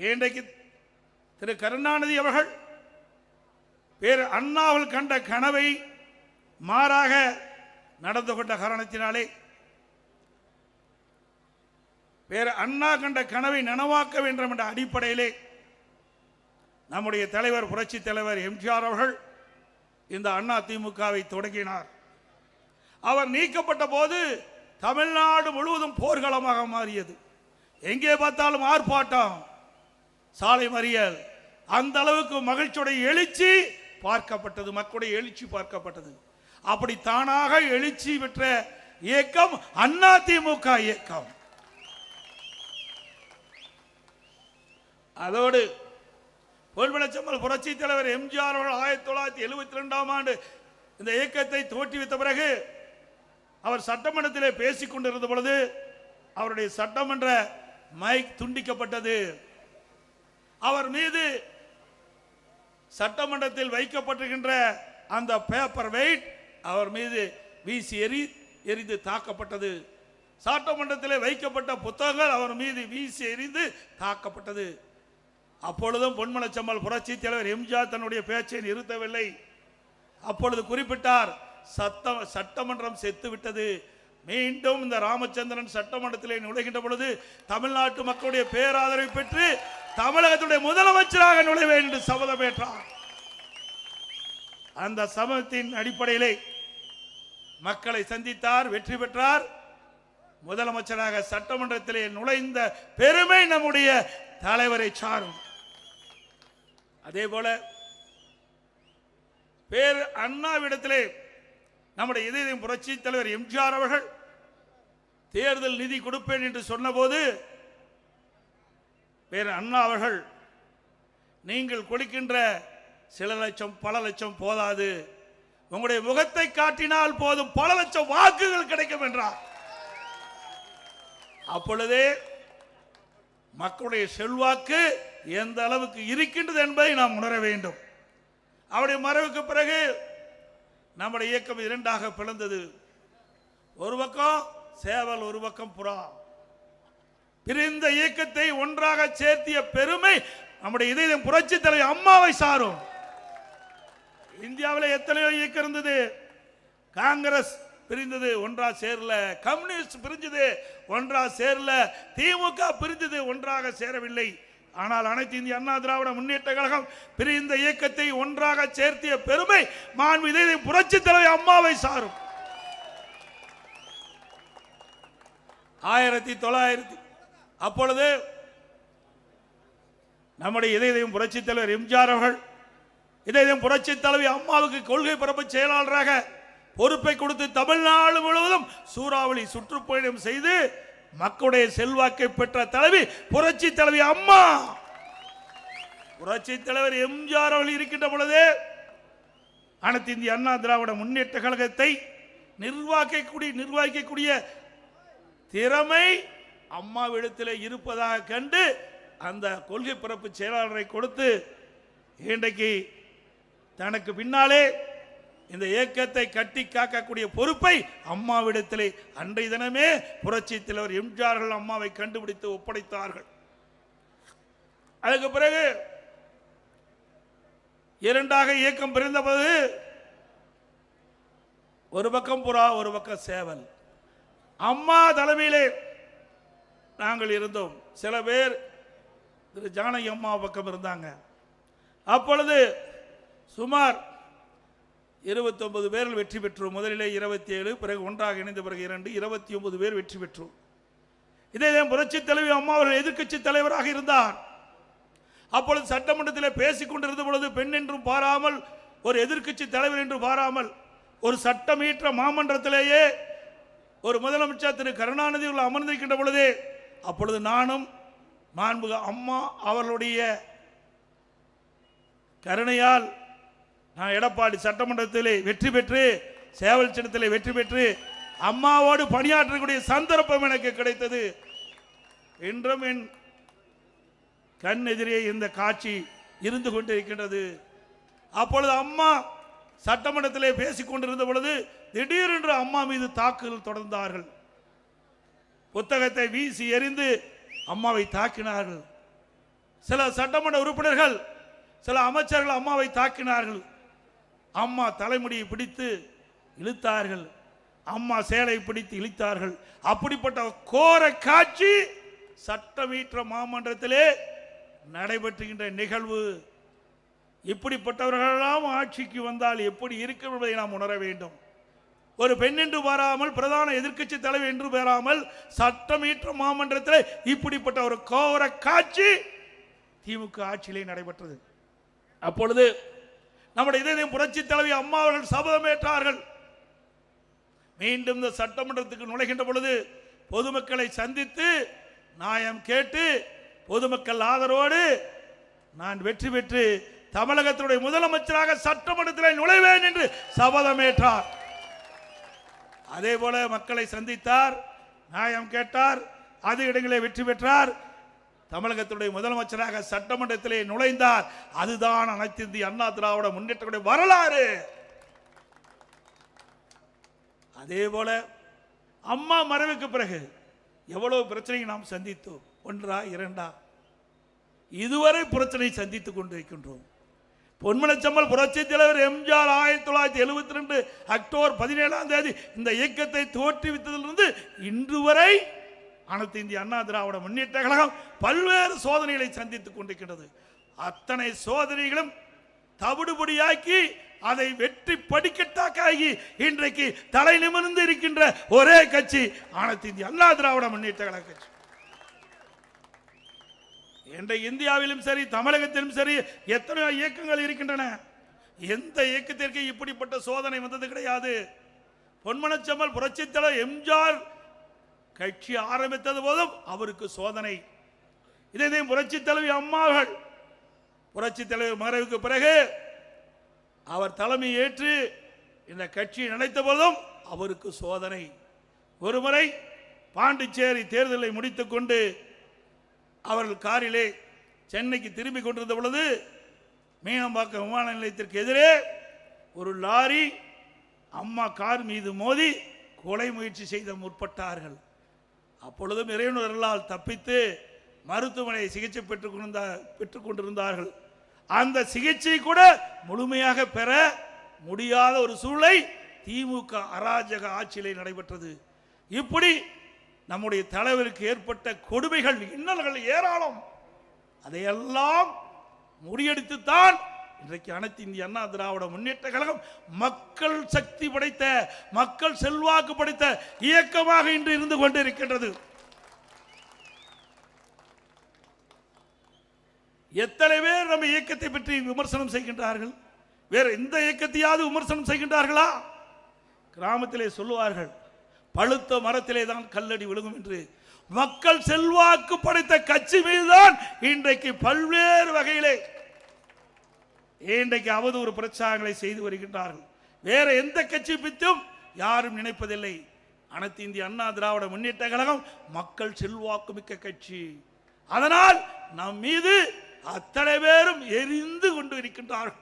இன்றைக்கு திரு கருணாநிதி அவர்கள் பேர் அண்ணாவில் கண்ட கனவை மாறாக நடந்து கொண்ட காரணத்தினாலே பேர் அண்ணா கண்ட கனவை நனவாக்க வேண்டும் என்ற அடிப்படையிலே நம்முடைய தலைவர் புரட்சி தலைவர் எம்ஜிஆர் அவர்கள் இந்த அண்ணா திமுகவை தொடங்கினார். அவர் நீக்கப்பட்ட போது தமிழ்நாடு முழுவதும் போர்க்களமாக மாறியது. எங்கே பார்த்தாலும் ஆர்ப்பாட்டம், சாலை மறியல், அந்த அளவுக்கு மகிழ்ச்சியுடைய எழுச்சி பார்க்கப்பட்டது, மக்களுடைய எழுச்சி பார்க்கப்பட்டது. அப்படி தானாக எழுச்சி பெற்ற இயக்கம் அண்ணா திமுக இயக்கம். அதோடு பொன்விளச்சம்மல் புரட்சி தலைவர் எம்ஜிஆர் அவர்கள் 1972ஆம் ஆண்டு இந்த இயக்கத்தை தோற்றுவித்த பிறகு அவர் சட்டமன்றத்திலே பேசிக் கொண்டிருந்த பொழுது அவருடைய சட்டமன்ற மைக் துண்டிக்கப்பட்டது. அவர் மீது சட்டமன்றத்தில் வைக்கப்பட்டிருக்கின்ற அந்த பேப்பர் வெயிட் அவர் மீது வீசி எரிந்து தாக்கப்பட்டது. சட்டமன்றத்தில் வைக்கப்பட்ட புத்தகங்கள் அவர் மீது வீசி எறிந்து தாக்கப்பட்டது. அப்பொழுதும் பொன்மனச்சம்மல் புரட்சி தலைவர் எம்ஜிஆர் தன்னுடைய பேச்சை நிறுத்தவில்லை. அப்பொழுது குறிப்பிட்டார், சட்டமன்றம் செத்துவிட்டது, மீண்டும் இந்த ராமச்சந்திரன் சட்டமன்றத்திலே நுழைகின்ற பொழுது தமிழ்நாட்டு மக்களுடைய பேராதரவை பெற்று தமிழகத்துடைய முதலமைச்சராக நுழைவேன் என்று சபதம் ஏற்றார். அந்த சபதத்தின் அடிப்படையிலே மக்களை சந்தித்தார், வெற்றி பெற்றார். முதலமைச்சராக சட்டமன்றத்திலே நுழைந்த பெருமை நம்முடைய தலைவரை சாரும். அதே போல பேர் அண்ணாவிடத்திலே நம்முடைய இதயம் புரட்சி தலைவர் எம்ஜிஆர் அவர்கள் தேர்தல் நிதி கொடுப்பேன் என்று சொன்னபோது பேர் அண்ணா அவர்கள், நீங்கள் கொடுக்கின்ற சில லட்சம் பல லட்சம் போதாது, உங்களுடைய முகத்தை காட்டினால் போதும், பல லட்சம் வாக்குகள் கிடைக்கும் என்றார். அப்பொழுதே மக்களுடைய செல்வாக்கு எந்த அளவுக்கு இருக்கின்றது என்பதை நாம் உணர வேண்டும். அவருடைய மறைவுக்கு பிறகு நம்முடைய இயக்கம் இரண்டாக பிளந்தது. ஒரு பக்கம் சேவல், ஒரு பக்கம் புறா. பிரிந்த இயக்கத்தை ஒன்றாக சேர்த்திய பெருமை நம்முடைய இதயம் புரட்சி தலைவர் அம்மாவை சாரும். இந்தியாவில் எத்தனையோ இயக்கம் இருந்தது. காங்கிரஸ் பிரிந்தது, ஒன்றா சேரல. கம்யூனிஸ்ட் பிரிஞ்சது, ஒன்றா சேரல. திமுக பிரிந்தது, ஒன்றாக சேரவில்லை. ஆனால் அனைத்து இந்திய அண்ணா திராவிட முன்னேற்ற கழகம் பிரிந்த இயக்கத்தை ஒன்றாக சேர்த்திய பெருமை மாண்பு இதயம் புரட்சி தலைவர் அம்மாவை சாரும். 1900 அப்பொழுது நம்முடைய இதயம் புரட்சி தலைவர் எம்ஜிஆர் அவர்கள் இதயம் புரட்சி தலைவி அம்மாவுக்கு கொள்கை பரப்பு செயலாளராக பொறுப்பை கொடுத்து தமிழ்நாடு முழுவதும் சூறாவளி சுற்றுப்பயணம் செய்து மக்களுடைய செல்வாக்கை பெற்ற தலைவி புரட்சி தலைவி அம்மா. புரட்சி தலைவர் எம்ஜிஆர் அவர்கள் இருக்கின்ற பொழுது அனைத்து இந்திய அண்ணா திராவிட முன்னேற்ற கழகத்தை நிர்வகிக்கக்கூடிய திறமை அம்மாவிடத்தில் இருப்பதாக கண்டு அந்த கொள்கை பரப்பு செயலாளரை கொடுத்து இன்றைக்கு தனக்கு பின்னாலே இந்த இயக்கத்தை கட்டி காக்கக்கூடிய பொறுப்பை அம்மாவிடத்திலே அன்றைய தினமே புரட்சி தலைவர் எம்ஜிஆர் அம்மாவை கண்டுபிடித்து ஒப்படைத்தார்கள். அதுக்கு பிறகு இரண்டாக இயக்கம் பிரிந்தபோது ஒரு பக்கம் புறா, ஒரு பக்கம் சேவல். அம்மா தலைமையிலே நாங்கள் இருந்தோம். சில பேர் திரு ஜானகி அம்மா பக்கம் இருந்தாங்க. அப்பொழுது சுமார் 29 பேர்கள் வெற்றி பெற்றோம். முதலிலே 27, பிறகு ஒன்றாக இணைந்த பிறகு 2, 29 பேர் வெற்றி பெற்றோம். இதே புரட்சி தலைவி அம்மா அவர்கள் எதிர்க்கட்சி தலைவராக இருந்தார். அப்பொழுது சட்டமன்றத்தில் பேசிக் கொண்டிருந்த பொழுது பெண் என்றும் பாராமல், ஒரு எதிர்க்கட்சி தலைவர் என்று பாராமல், ஒரு சட்டமீற்ற மாமன்றத்திலேயே ஒரு முதலமைச்சர் திரு கருணாநிதி அவர்கள் அமர்ந்திருக்கின்ற பொழுதே அப்பொழுது நானும் மாண்புக அம்மா அவர்களுடைய கருணையால் நான் எடப்பாடி சட்டமன்றத்திலே வெற்றி பெற்று, சேவல் சின்னத்திலே வெற்றி பெற்று அம்மாவோடு பணியாற்றக்கூடிய சந்தர்ப்பம் எனக்கு கிடைத்தது. இன்றும் என் கண் எதிரே இந்த காட்சி இருந்து கொண்டிருக்கின்றது. அப்பொழுது அம்மா சட்டமன்றத்திலே பேசிக் கொண்டிருந்த பொழுது திடீரென்று அம்மா மீது தாக்குதல் தொடர்ந்தார்கள். புத்தகத்தை வீசி எறிந்து அம்மாவை தாக்கினார்கள். சில சட்டமன்ற உறுப்பினர்கள் சில அமைச்சர்கள் அம்மாவை தாக்கினார்கள். அம்மா தலைமுடியை பிடித்து இழுத்தார்கள், அம்மா சேலை பிடித்து இழுத்தார்கள். அப்படிப்பட்ட கோர காட்சி சட்டமீற்ற மாமன்றத்திலே நடைபெற்றுகின்ற நிகழ்வு. இப்படிப்பட்டவர்களெல்லாம் ஆட்சிக்கு வந்தால் எப்படி இருக்கும் என்பதை நாம் உணர வேண்டும். ஒரு பெண் என்று பாராமல், பிரதான எதிர்க்கட்சி தலைவர் என்று பாராமல், சட்டமீற்ற மாமன்றத்தில் இப்படிப்பட்ட ஒரு கோர காட்சி திமுக ஆட்சியிலே நடைபெற்றது. அப்பொழுது நம்முடைய இதயம் புரட்சி தலைவி அம்மா அவர்கள் சபதமேற்றார்கள். மீண்டும் இந்த சட்டமன்றத்துக்கு நுழைகின்ற பொழுது பொதுமக்களை சந்தித்து நியாயம் கேட்டு பொதுமக்கள் ஆதரவோடு நான் வெற்றி பெற்று தமிழகத்தினுடைய முதலமைச்சராக சட்டமன்றத்தில் நுழைவேன் என்று சபதமேற்றார். அதே போல மக்களை சந்தித்தார், நியாயம் கேட்டார், அது இடங்களே வெற்றி பெற்றார். தமிழகத்தினுடைய முதலமைச்சராக சட்டமன்றத்திலே நுழைந்தார். அதுதான் அனைத்து இந்திய அண்ணா திராவிட முன்னேற்ற வரலாறு. அதே போல அம்மா மறைவுக்கு பிறகு எவ்வளவு பிரச்சனையை நாம் சந்தித்தோம். ஒன்றா இரண்டா, இதுவரை பிரச்சனை சந்தித்துக் கொண்டிருக்கின்றோம். பொன்மனச்செம்மல் புரட்சி தலைவர் எம்ஜிஆர் 1972 அக்டோபர் 17 இந்த இயக்கத்தை தோற்றுவித்ததிலிருந்து இன்று வரை அனைத்து இந்திய அண்ணா திராவிட முன்னேற்ற கழகம் பல்வேறு சோதனைகளை சந்தித்துக் கொண்டிருக்கிறது. அத்தனை சோதனைகளும் தவிடுபடியாக்கி அதை வெற்றி படிக்கட்டாக்கி இன்றைக்கு தலை நிமிர்ந்து இருக்கின்ற ஒரே கட்சி அனைத்து இந்திய அண்ணா திராவிட முன்னேற்ற கழக கட்சி. இன்றைக்கு இந்தியாவிலும் சரி தமிழகத்திலும் சரி எத்தனையோ இயக்கங்கள் இருக்கின்றன. எந்த இயக்கத்திற்கு இப்படிப்பட்ட சோதனை வந்தது கிடையாது. பொன்மனச்செம்மல் புரட்சி தலைவர் எம்ஜிஆர் கட்சி ஆரம்பித்தது போதும் அவருக்கு சோதனை. இதே புரட்சி தலைவி அம்மாவர்கள் புரட்சி தலைவர் மறைவுக்கு பிறகு அவர் தலைமை ஏற்று இந்த கட்சியை நடத்த போதும் அவருக்கு சோதனை. ஒருமுறை பாண்டிச்சேரி தேர்தலை முடித்துக் கொண்டு அவர்கள் காரிலே சென்னைக்கு திரும்பிக் கொண்டிருந்த பொழுது மீனம்பாக்கம் விமான நிலையத்திற்கு எதிரே ஒரு லாரி அம்மா கார் மீது மோதி கொலை முயற்சி செய்த முற்பட்டார்கள். அப்பொழுதும் இறைவனர்களால் தப்பித்து மருத்துவமனை சிகிச்சை பெற்றுக் கொண்டிருந்தார்கள். அந்த சிகிச்சை கூட முழுமையாக பெற முடியாத ஒரு சூழலை திமுக அராஜக ஆட்சியிலே நடைபெற்றது. இப்படி நம்முடைய தலைவருக்கு ஏற்பட்ட கொடுமைகள் இன்னல்கள் ஏராளம். அதையெல்லாம் முறியடித்துத்தான் இன்றைக்கு அனைத்து இந்திய அண்ணா திராவிட முன்னேற்ற கழகம் மக்கள் சக்தி படைத்த, மக்கள் செல்வாக்கு படைத்த இயக்கமாக இன்று இருந்து கொண்டிருக்கின்றது. எத்தனை பேர் நம்ம இயக்கத்தை பற்றி விமர்சனம் செய்கின்றார்கள்? வேற எந்த இயக்கத்தையாவது விமர்சனம் செய்கின்றார்களா? கிராமத்திலே சொல்லுவார்கள், பழுத்த மரத்திலே தான் கல்லடி விழுகும் என்று. மக்கள் செல்வாக்கு படைத்த கட்சி மீதுதான் இன்றைக்கு பல்வேறு வகையிலே இன்றைக்கு அவதூறு பிரச்சாரங்களை செய்து வருகின்றார்கள். வேற எந்த கட்சி பற்றியும் யாரும் நினைப்பதில்லை. அனைத்து இந்திய அண்ணா திராவிட முன்னேற்ற கழகம் மக்கள் செல்வாக்கு மிக்க கட்சி. அதனால் நம் மீது அத்தனை பேரும் எரிந்து கொண்டு இருக்கின்றார்கள்.